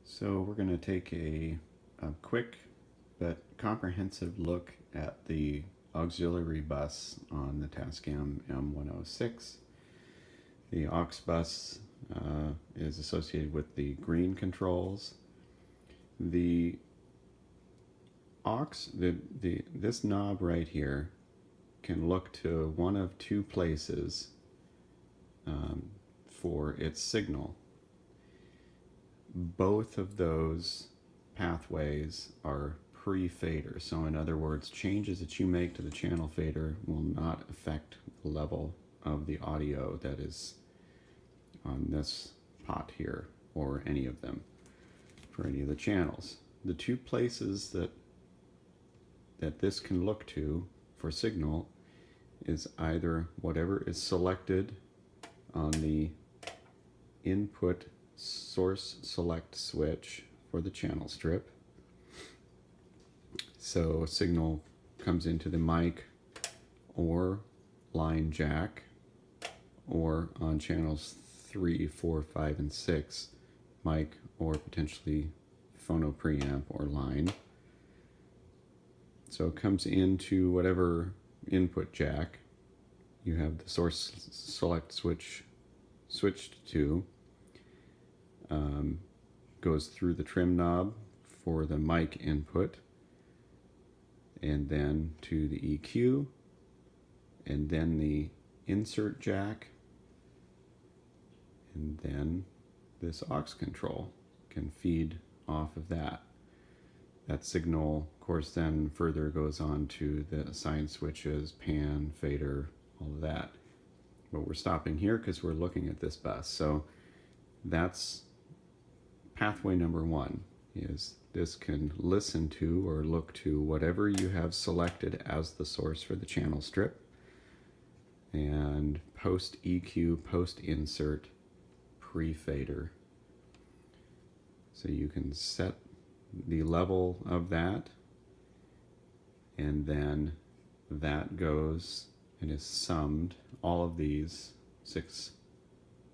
So we're going to take a quick but comprehensive look at the auxiliary bus on the Tascam M-106. The Aux Bus is associated with the green controls. The aux, this knob right here can look to one of two places for its signal. Both of those pathways are pre-fader. So in other words, changes that you make to the channel fader will not affect the level of the audio that is on this pot here or any of them for any of the channels. The two places that this can look to for signal is either whatever is selected on the input source select switch for the channel strip. So signal comes into the mic or line jack, or on channels 3, 4, 5, and 6, mic or potentially phono preamp or line. So it comes into whatever input jack you have the source select switch switched to. Goes through the trim knob for the mic input, and then to the EQ, and then the insert jack, and then this aux control can feed off of that. That signal, of course, then further goes on to the assigned switches, pan, fader, all of that. But we're stopping here because we're looking at this bus. So that's pathway number one, is this can listen to or look to whatever you have selected as the source for the channel strip, and post EQ, post insert, pre-fader. So you can set the level of that, and then that goes and is summed. All of these 6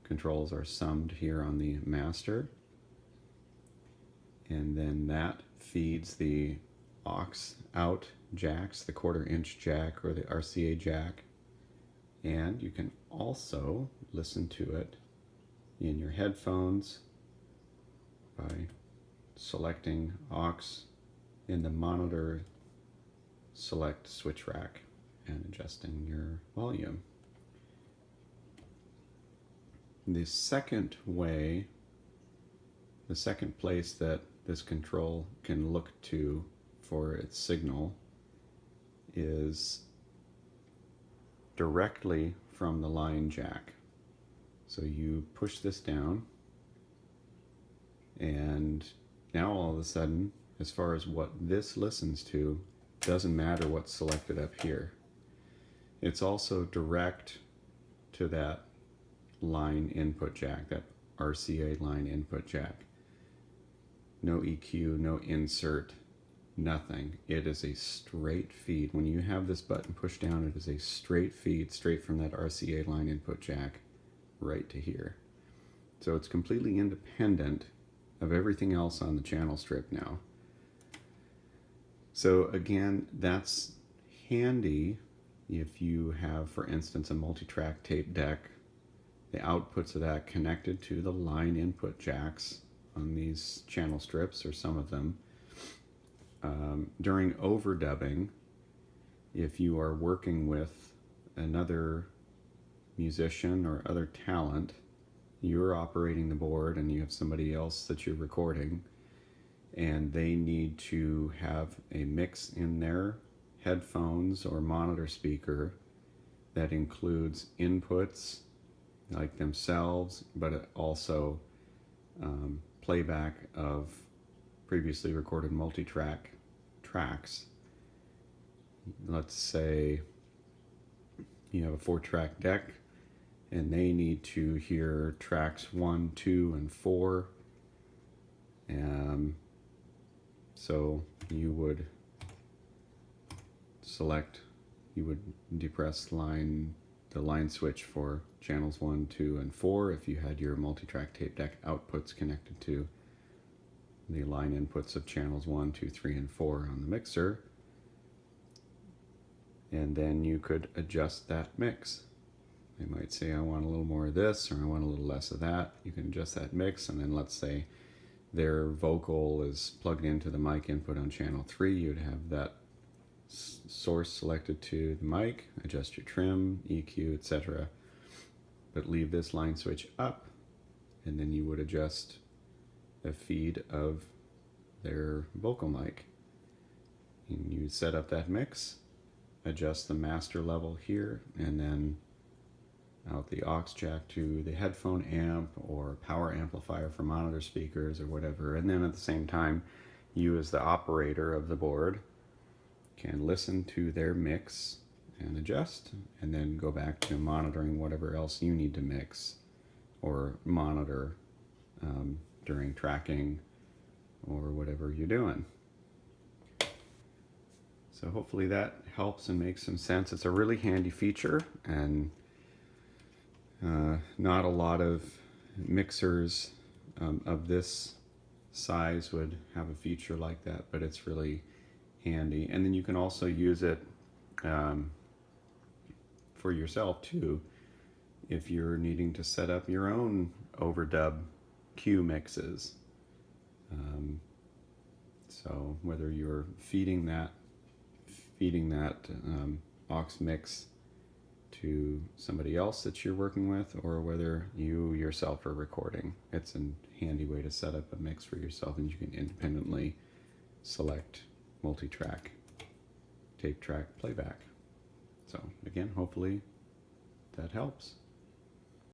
controls are summed here on the master, and then that feeds the aux out jacks, the 1/4 inch jack or the RCA jack, and you can also listen to it in your headphones by selecting aux in the monitor select switch rack and adjusting your volume. The second way, the second place that this control can look to for its signal is directly from the line jack. So you push this down, and now all of a sudden, as far as what this listens to, doesn't matter what's selected up here. It's also direct to that line input jack, that RCA line input jack. No EQ, no insert, nothing. It is a straight feed. When you have this button pushed down, it is a straight feed, straight from that RCA line input jack right to here. So it's completely independent of everything else on the channel strip now. So again, that's handy if you have, for instance, a multi-track tape deck, the outputs of that connected to the line input jacks on these channel strips, or some of them. During overdubbing, if you are working with another musician or other talent, you're operating the board and you have somebody else that you're recording, and they need to have a mix in their headphones or monitor speaker that includes inputs like themselves, but also playback of previously recorded multi-track tracks. Let's say you have a 4-track deck and they need to hear tracks 1, 2, and 4. So you would depress the line switch for channels 1, 2, and 4 if you had your multi-track tape deck outputs connected to the line inputs of channels 1, 2, 3, and 4 on the mixer. And then you could adjust that mix. They might say, I want a little more of this, or I want a little less of that. You can adjust that mix, and then let's say their vocal is plugged into the mic input on channel 3. You'd have that source selected to the mic, adjust your trim, EQ, etc. But leave this line switch up, and then you would adjust the feed of their vocal mic. And you set up that mix, adjust the master level here, and then out the aux jack to the headphone amp or power amplifier for monitor speakers or whatever. And then at the same time, you as the operator of the board can listen to their mix and adjust, and then go back to monitoring whatever else you need to mix or monitor during tracking or whatever you're doing. So hopefully that helps and makes some sense. It's a really handy feature, and not a lot of mixers of this size would have a feature like that, but it's really handy. And then you can also use it for yourself too, if you're needing to set up your own overdub cue mixes. So whether you're feeding that aux mix to somebody else that you're working with, or whether you yourself are recording, it's a handy way to set up a mix for yourself, and you can independently select multi-track, tape track, playback. So again, hopefully that helps.